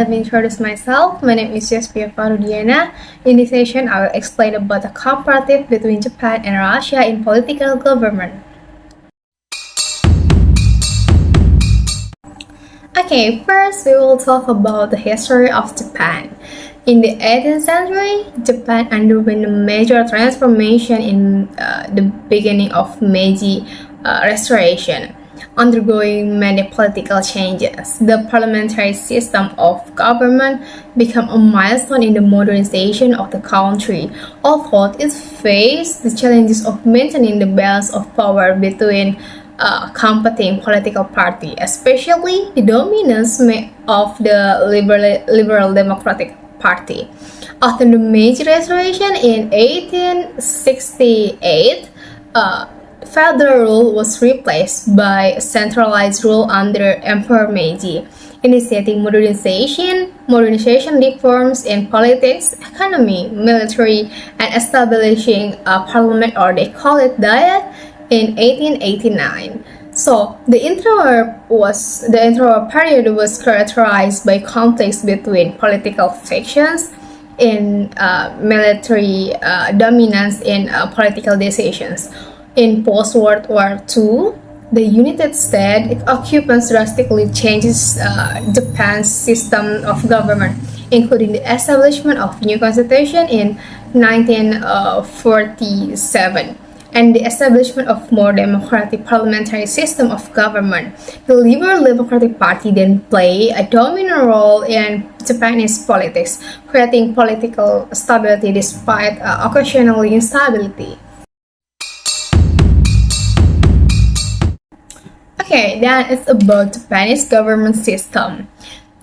let me introduce myself. My name is Yosphia Fahruddiana. In this session, I will explain about the comparative between Japan and Russia in political government. Okay, first we will talk about the history of Japan. In the 18th century, Japan underwent a major transformation in the beginning of Meiji Restoration. Undergoing many political changes, the parliamentary system of government became a milestone in the modernization of the country, although it faced the challenges of maintaining the balance of power between competing political parties, especially the dominance of the Liberal Democratic Party. After the Meiji Restoration in 1868, federal rule was replaced by centralized rule under Emperor Meiji, initiating modernization reforms in politics, economy, military, and establishing a parliament, or they call it Diet, in 1889. So the interwar period was characterized by conflicts between political factions in military dominance in political decisions. In post-World War II, the United States occupants drastically changes Japan's system of government, including the establishment of new constitution in 1947 and the establishment of more democratic parliamentary system of government. The Liberal Democratic Party then played a dominant role in Japanese politics, creating political stability despite occasional instability. Okay, then it's about Japanese government system.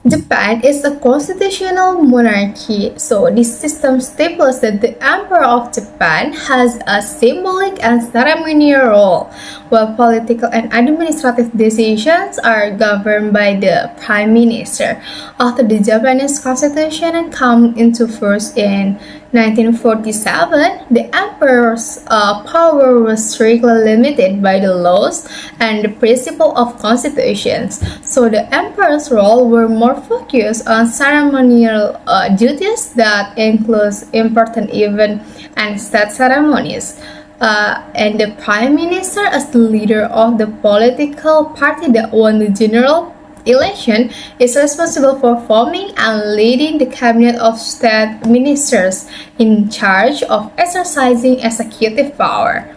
Japan is a constitutional monarchy, so this system stipulates that the Emperor of Japan has a symbolic and ceremonial role, while political and administrative decisions are governed by the Prime Minister. After the Japanese Constitution came into force in 1947, the Emperor's power was strictly limited by the laws and the principle of constitutions, so the Emperor's role were more focused on ceremonial duties that includes important events and state ceremonies. And the Prime Minister, as the leader of the political party that won the general election, is responsible for forming and leading the cabinet of state ministers in charge of exercising executive power.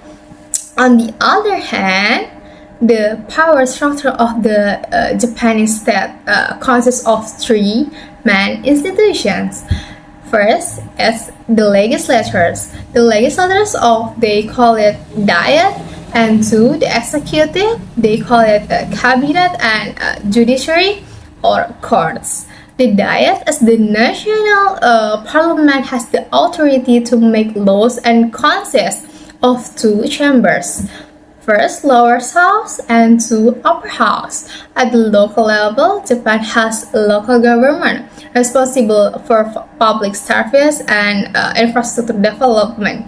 On the other hand, the power structure of the Japanese state consists of three main institutions. First is the legislatures. The legislators they call it Diet, and two, the executive, they call it cabinet, and judiciary or courts. The Diet, as the national parliament, has the authority to make laws and consists of two chambers. First, lower house, and two, upper house. At the local level, Japan has local government responsible for public service and infrastructure development,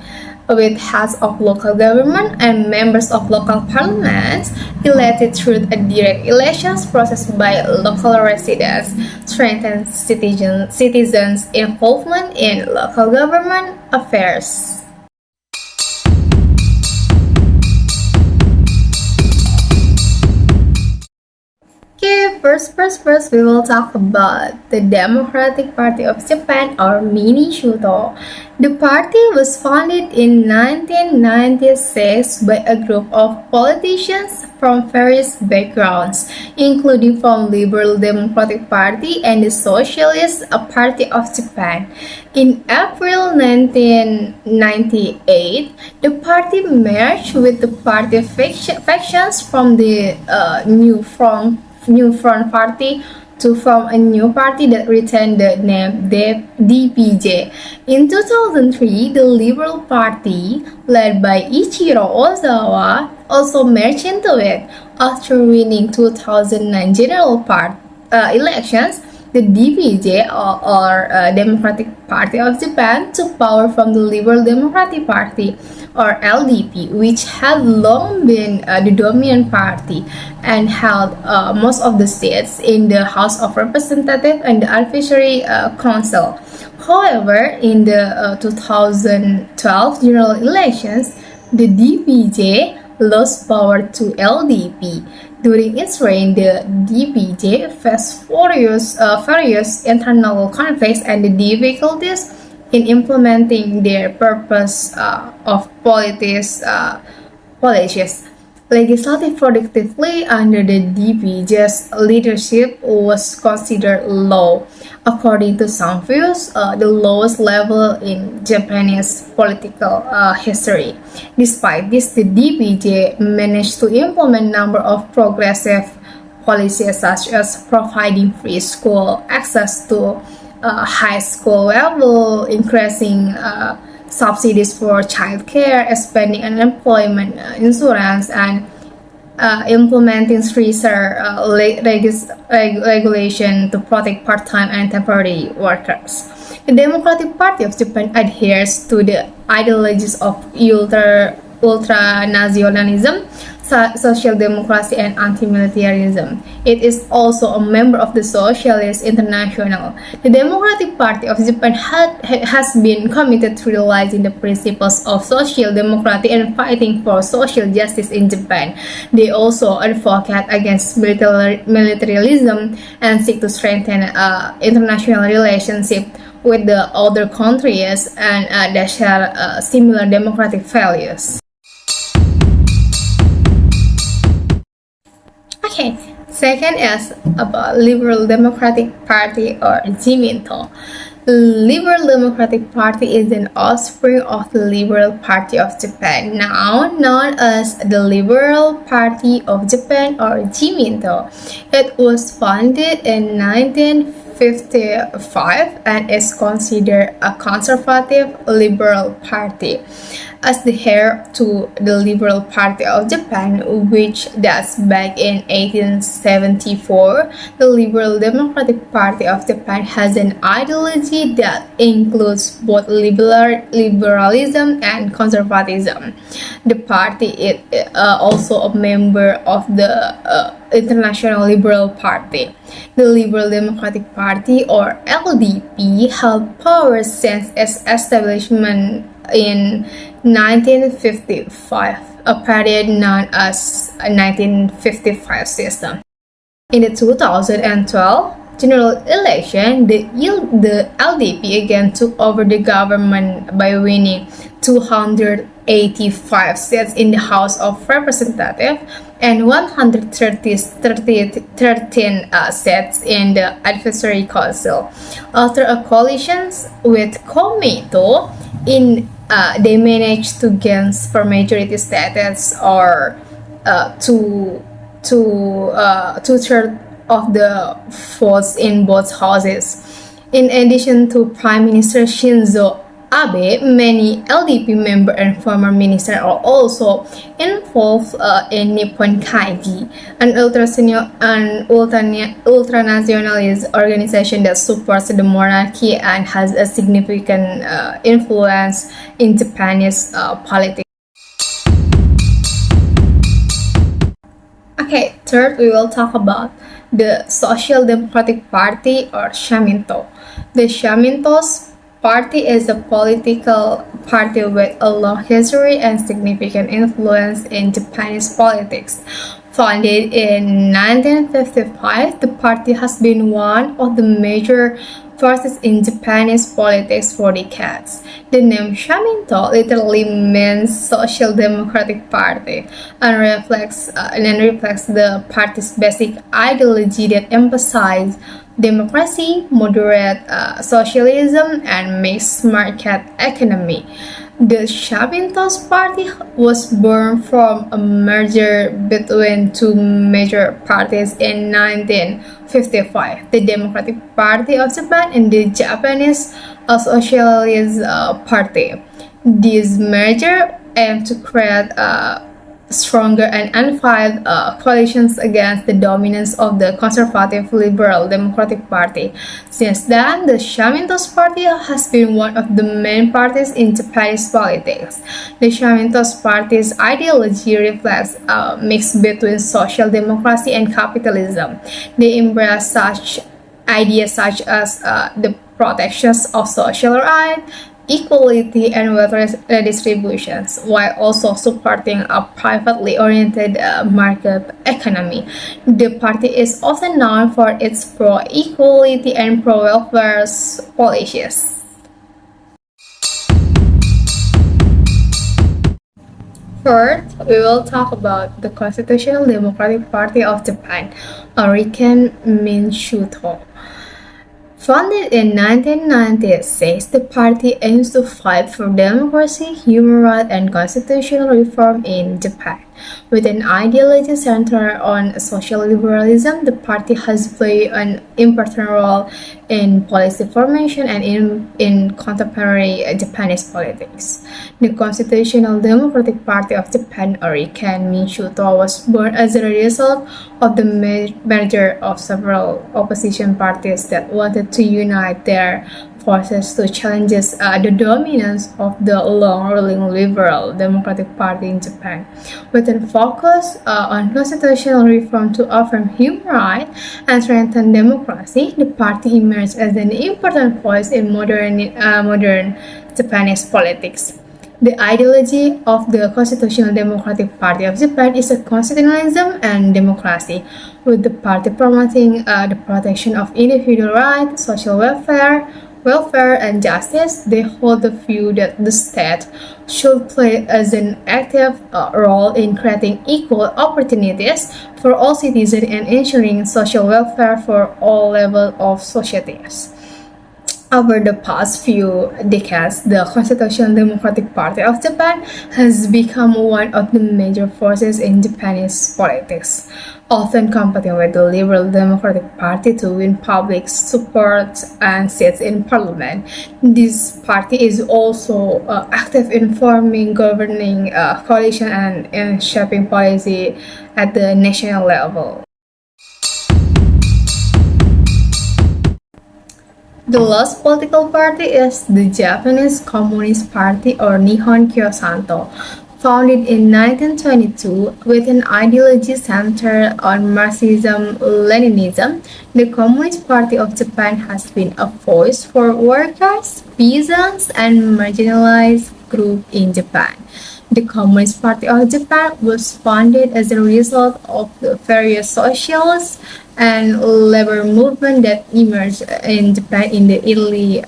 with heads of local government and members of local parliaments elected through a direct elections process by local residents, strengthens citizens' involvement in local government affairs. Okay, first, we will talk about the Democratic Party of Japan, or Mini Shuto. The party was founded in 1996 by a group of politicians from various backgrounds, including from Liberal Democratic Party and the Socialist Party of Japan. In April 1998, the party merged with the party factions from the New Front Party to form a new party that retained the name DPJ. In 2003, the Liberal Party, led by Ichiro Ozawa, also merged into it. After winning 2009 general elections, The DPJ, or Democratic Party of Japan, took power from the Liberal Democratic Party, or LDP, which had long been the dominant party and held most of the seats in the House of Representatives and the Advisory Council. However, in the 2012 general elections, the DPJ lost power to LDP. During its reign, the DPJ faced various internal conflicts and difficulties in implementing their purpose of policies. Legislative productivity under the DPJ's leadership was considered low. According to some views, the lowest level in Japanese political history. Despite this, the DPJ managed to implement a number of progressive policies such as providing free school access to high school level, increasing subsidies for childcare, expanding unemployment insurance, and implementing stricter regulation to protect part-time and temporary workers. The Democratic Party of Japan adheres to the ideologies of ultranationalism, social democracy, and anti-militarism. It is also a member of the Socialist International. The Democratic Party of Japan has been committed to realizing the principles of social democracy and fighting for social justice in Japan. They also advocate against militarism and seek to strengthen international relationships with the other countries and that share similar democratic values. Okay, second is about Liberal Democratic Party, or Jiminto. Liberal Democratic Party is an offspring of the Liberal Party of Japan, now known as the Liberal Party of Japan, or Jiminto. It was founded in 1955 and is considered a conservative liberal party. As the heir to the Liberal Party of Japan, which dates back in 1874, the Liberal Democratic Party of Japan has an ideology that includes both liberalism and conservatism. The party is also a member of the International Liberal Party. The Liberal Democratic Party, or LDP, held power since its establishment in 1955, a period known as a 1955 system. In the 2012 general election, the LDP again took over the government by winning 285 seats in the House of Representatives and 113 seats in the Advisory Council. After a coalition with Komeito, they managed to gain supermajority status, or two-thirds of the votes in both houses. In addition to Prime Minister Shinzo Abe, many LDP members and former ministers are also involved in Nippon Kaigi, an ultranationalist organization that supports the monarchy and has a significant influence in Japanese politics. Okay, third, we will talk about the Social Democratic Party, or Shaminto. The Shaminto's Party is a political party with a long history and significant influence in Japanese politics. Founded in 1955, the party has been one of the major forces in Japanese politics for decades. The name Shaminto literally means Social Democratic Party and reflects the party's basic ideology that emphasizes democracy, moderate socialism, and mixed market economy. The Shaminto's party was born from a merger between two major parties in 1955, the Democratic Party of Japan and the Japanese Socialist Party. This merger aimed to create stronger and unified coalitions against the dominance of the conservative Liberal Democratic Party. Since then, the Shamintos Party has been one of the main parties in Japanese politics. The Shamintos Party's ideology reflects a mix between social democracy and capitalism. They embrace such ideas such as the protections of social rights, equality, and wealth redistributions, while also supporting a privately oriented market economy. The party is also known for its pro-equality and pro-welfare policies. First, we will talk about the Constitutional Democratic Party of Japan, Ariken Minshuto. Founded in 1996, the party aims to fight for democracy, human rights, and constitutional reform in Japan. With an ideology centered on social liberalism, the party has played an important role in policy formation and in contemporary Japanese politics. The Constitutional Democratic Party of Japan, or Riken Minshuto, was born as a result of the merger of several opposition parties that wanted to unite their forces to challenge the dominance of the long-ruling Liberal Democratic Party in Japan. With a focus on constitutional reform to affirm human rights and strengthen democracy, the party emerged as an important voice in modern Japanese politics. The ideology of the Constitutional Democratic Party of Japan is a constitutionalism and democracy, with the party promoting the protection of individual rights, social welfare, and justice. They hold the view that the state should play as an active role in creating equal opportunities for all citizens and ensuring social welfare for all levels of societies. Over the past few decades, the Constitutional Democratic Party of Japan has become one of the major forces in Japanese politics, often competing with the Liberal Democratic Party to win public support and seats in parliament. This party is also active in forming governing coalition and in shaping policy at the national level. The last political party is the Japanese Communist Party, or Nihon Kyosanto. Founded in 1922 with an ideology centered on Marxism-Leninism, the Communist Party of Japan has been a voice for workers, peasants, and marginalized groups in Japan. The Communist Party of Japan was founded as a result of the various socialist and labor movement that emerged in Japan in the early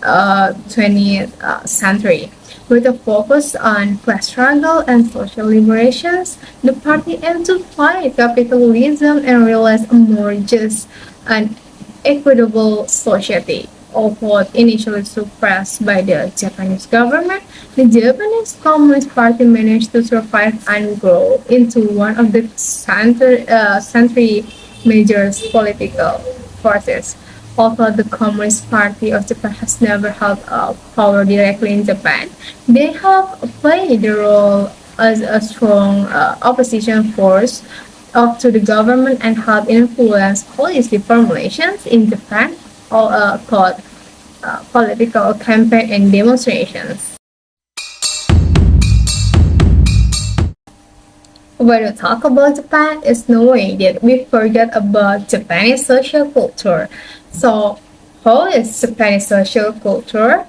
20th century. With a focus on class struggle and social liberations, the party aimed to fight capitalism and realize a more just and equitable society. Although initially suppressed by the Japanese government, the Japanese Communist Party managed to survive and grow into one of the century major political forces. Although the Communist Party of Japan has never held power directly in Japan, they have played the role as a strong opposition force to the government and have influenced policy formulations in Japan, called political campaign and demonstrations. When we talk about Japan, it's no way that we forget about Japanese social culture. So, how is Japanese social culture?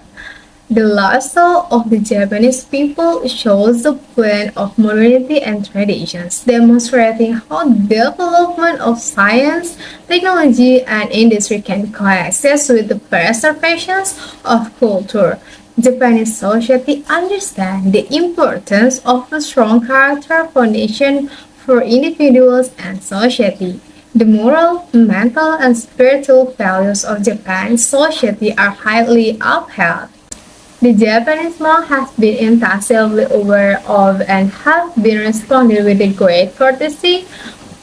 The lifestyle of the Japanese people shows the blend of modernity and traditions, demonstrating how development of science, technology, and industry can coexist with the preservations of culture. Japanese society understands the importance of a strong character foundation for individuals and society. The moral, mental, and spiritual values of Japan's society are highly upheld. The Japanese monk has been intensively aware of and have been responded with a great courtesy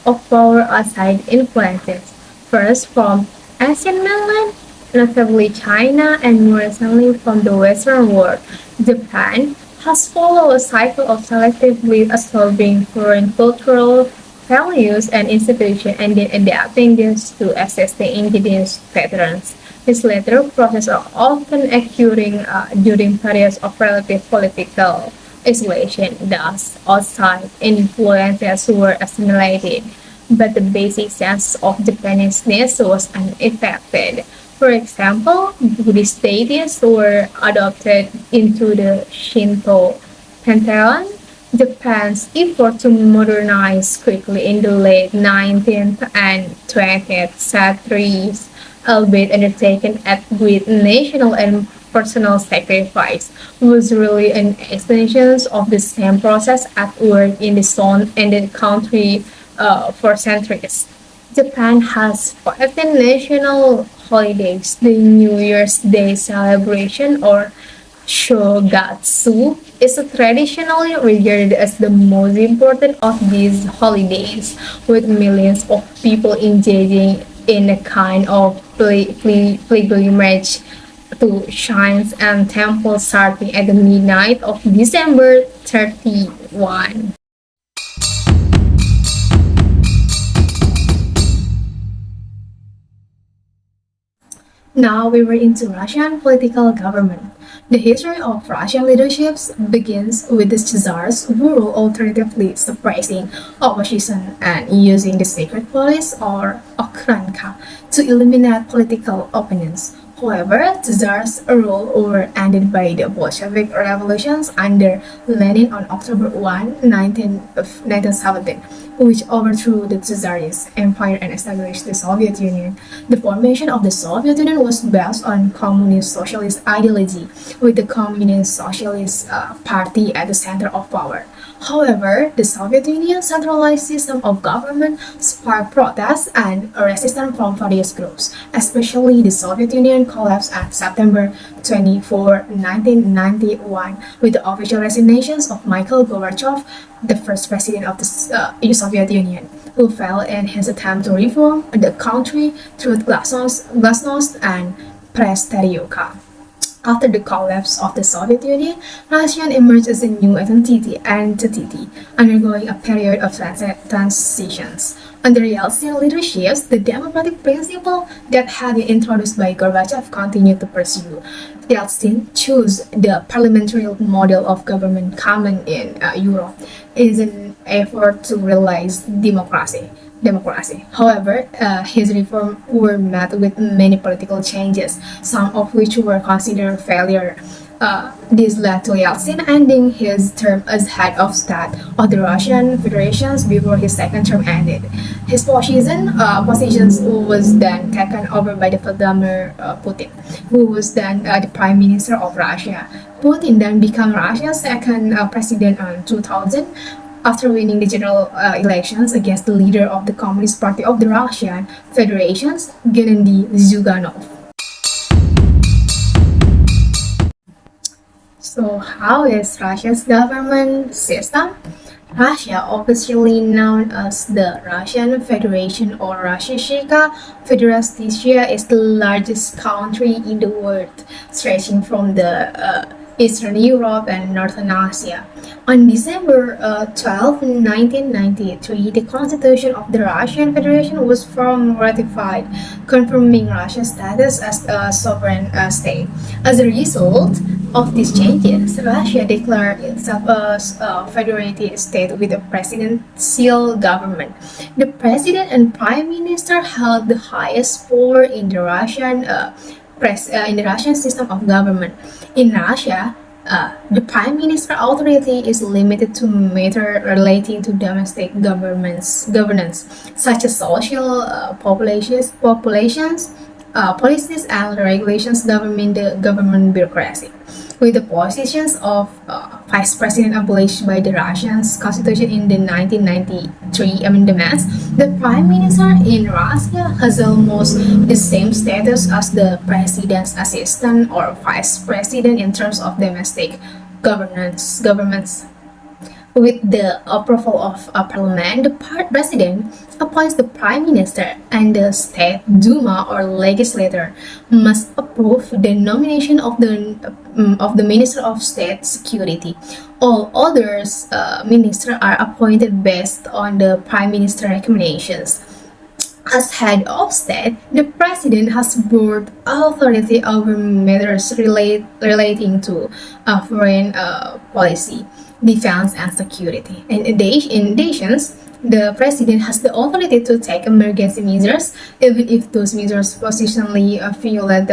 of power outside influences, first from ancient mainland, notably China, and more recently from the Western world. Japan has followed a cycle of selectively absorbing foreign cultural values and institutions and then adapting this to existing indigenous patterns. This latter process are often occurring during periods of relative political isolation, thus outside influences were assimilated, but the basic sense of Japaneseness was unaffected. For example, Buddhist deities were adopted into the Shinto pantheon. Japan's effort to modernize quickly in the late 19th and 20th centuries, albeit undertaken at great national and personal sacrifice, was really an extension of the same process at work in the zone and the country for centuries. Japan has 14 national holidays. The New Year's Day celebration, or Shogatsu, is traditionally regarded as the most important of these holidays, with millions of people engaging in a kind of pilgrimage to shrines and temples starting at the midnight of December 31. Now we were into Russian political government. The history of Russian leaderships begins with the Czars who rule alternatively suppressing opposition and using the secret police or okranka to eliminate political opponents. However, Czars' rule were ended by the Bolshevik revolutions under Lenin on October 1, 1917, which overthrew the Czarist Empire and established the Soviet Union. The formation of the Soviet Union was based on communist socialist ideology, with the Communist Socialist Party at the center of power. However, the Soviet Union's centralized system of government sparked protests and resistance from various groups, especially the Soviet Union collapsed on September 24, 1991, with the official resignations of Mikhail Gorbachev, the first president of the Soviet Union, who failed in his attempt to reform the country through glasnost and perestroika. After the collapse of the Soviet Union, Russia emerged as a new entity, undergoing a period of transitions. Under Yeltsin leadership, the democratic principle that had been introduced by Gorbachev continued to pursue. Yeltsin chose the parliamentary model of government common in Europe in an effort to realize democracy. However, his reforms were met with many political changes, some of which were considered failure. This led to Yeltsin ending his term as head of state of the Russian Federation before his second term ended. His position was then taken over by the Vladimir Putin, who was then the Prime Minister of Russia. Putin then became Russia's second president in 2000 after winning the general elections against the leader of the Communist Party of the Russian Federation, Gennady Zyuganov. So, how is Russia's government system? Russia, officially known as the Russian Federation or Rossiyska Federatia, is the largest country in the world, stretching from the Eastern Europe and Northern Asia. On December 12, 1993, the Constitution of the Russian Federation was ratified, confirming Russia's status as a sovereign state. As a result of these changes, Russia declared itself as a federated state with a presidential government. The president and prime minister held the highest power in the Russian system of government. In Russia, the prime minister authority is limited to matters relating to domestic governance, such as social policies and regulations governing the government bureaucracy. With the positions of vice president abolished by the Russian constitution in the 1993 amendments, the prime minister in Russia has almost the same status as the president's assistant or vice president in terms of domestic governments. With the approval of a parliament, the president appoints the prime minister, and the state Duma or legislature must approve the nomination of the Minister of State Security. All others ministers are appointed based on the prime minister recommendations. As head of state, the president has broad authority over matters relating to foreign policy, defense, and security. In addition, the president has the authority to take emergency measures, even if those measures positionally violate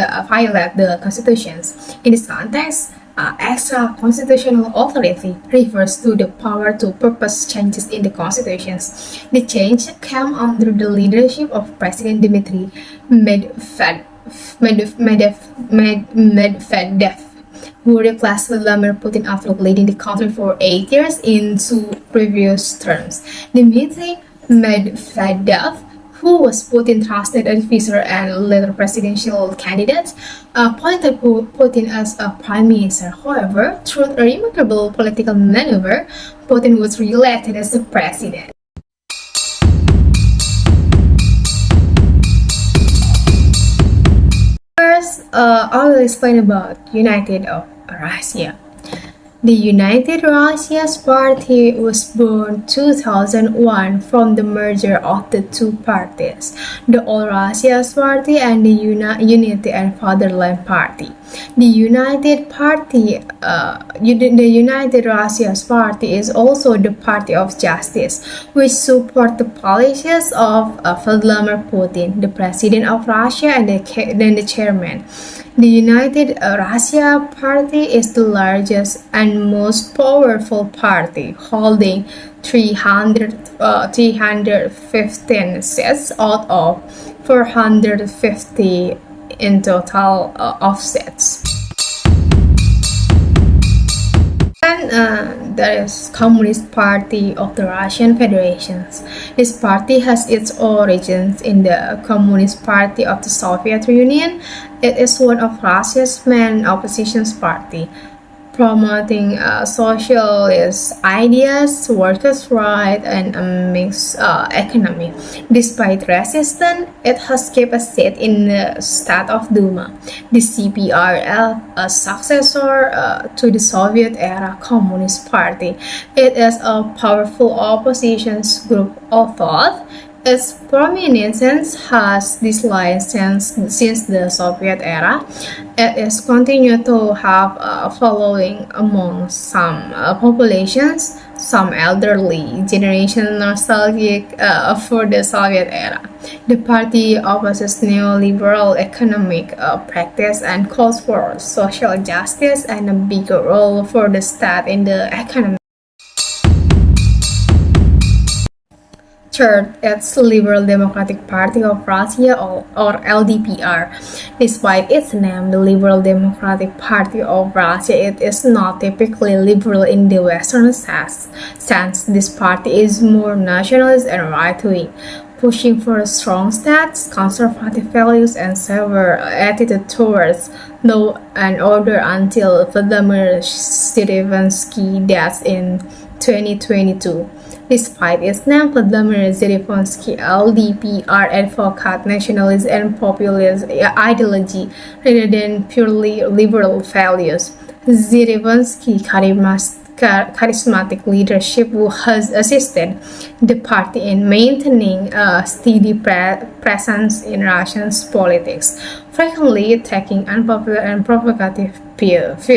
the constitutions. In this context, extra constitutional authority refers to the power to propose changes in the constitutions. The change came under the leadership of President Dmitry Medvedev, who replaced Vladimir Putin after leading the country for 8 years in 2 previous terms. Dmitry Medvedev, who was Putin's trusted advisor and later presidential candidate, appointed Putin as a prime minister. However, through a remarkable political maneuver, Putin was re-elected as the president. First, I will explain about United of Russia. The United Russia's Party was born 2001 from the merger of the two parties, the All Russia's Party and the Unity and Fatherland Party. The United Russia's Party is also the Party of Justice, which supports the policies of Vladimir Putin, the President of Russia and the Chairman. The United Russia Party is the largest and most powerful party, holding 315 seats out of 450 in total of seats. And there is Communist Party of the Russian Federation. This party has its origins in the Communist Party of the Soviet Union. It is one of Russia's main opposition parties, promoting socialist ideas, workers' rights, and a mixed economy. Despite resistance, it has kept a seat in the State of Duma, the CPRL, a successor to the Soviet-era Communist Party. It is a powerful opposition group of thought. Its prominence has declined since the Soviet era. It is continued to have a following among some populations, some elderly generation nostalgic for the Soviet era. The party opposes neoliberal economic practice and calls for social justice and a bigger role for the state in the economy. Third, its Liberal Democratic Party of Russia or LDPR. Despite its name, the Liberal Democratic Party of Russia, it is not typically liberal in the Western sense. This party is more nationalist and right-wing, pushing for strong states, conservative values, and severe attitude towards law and order until Vladimir Zelensky died in 2022. Despite its name, Vladimir Zelensky LDPR advocates nationalist and populist ideology rather than purely liberal values. Zelensky's charismatic leadership has assisted the party in maintaining a steady presence in Russian politics, frequently taking unpopular and provocative views.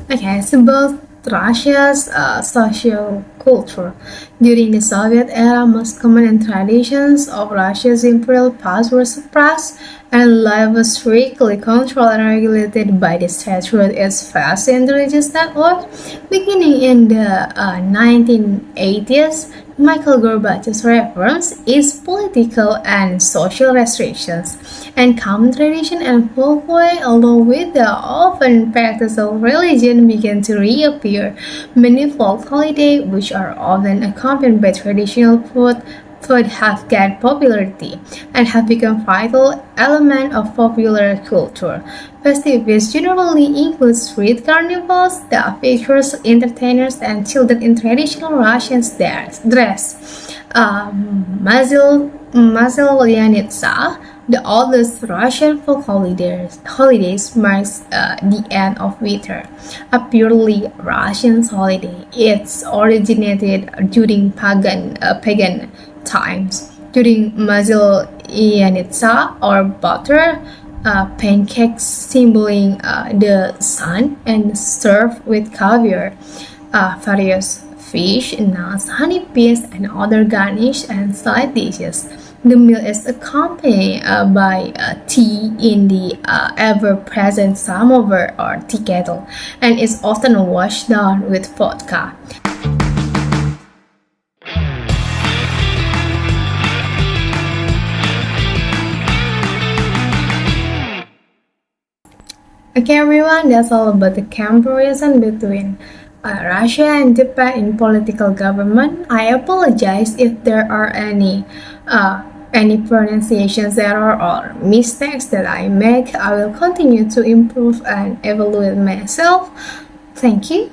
Okay, it's about Russia's social culture. During the Soviet era, most common traditions of Russia's imperial past were suppressed, and life was strictly controlled and regulated by the state through its vast and religious network. Beginning in the 1980s, Michael Gorbachev's reforms eased political and social restrictions, and common tradition and folklore, along with the often practice of religion, began to reappear. Many folk holidays, which are often accompanied by traditional food, food have gained popularity and have become vital element of popular culture. Festivities generally include street carnivals that features entertainers and children in traditional Russian dress. Mazhelyanitsa, the oldest Russian folk holidays marks the end of winter, a purely Russian holiday. It's originated during pagan times. During Mazhelyanitsa or butter, pancakes symboling the sun and served with caviar, various fish, nuts, honey peas, and other garnish and side dishes. The meal is accompanied by tea in the ever-present samovar or tea kettle, and is often washed down with vodka. Okay everyone, that's all about the comparison between Russia and Japan in political government. I apologize if there are any pronunciations error or mistakes that I make. I will continue to improve and evaluate myself. Thank you.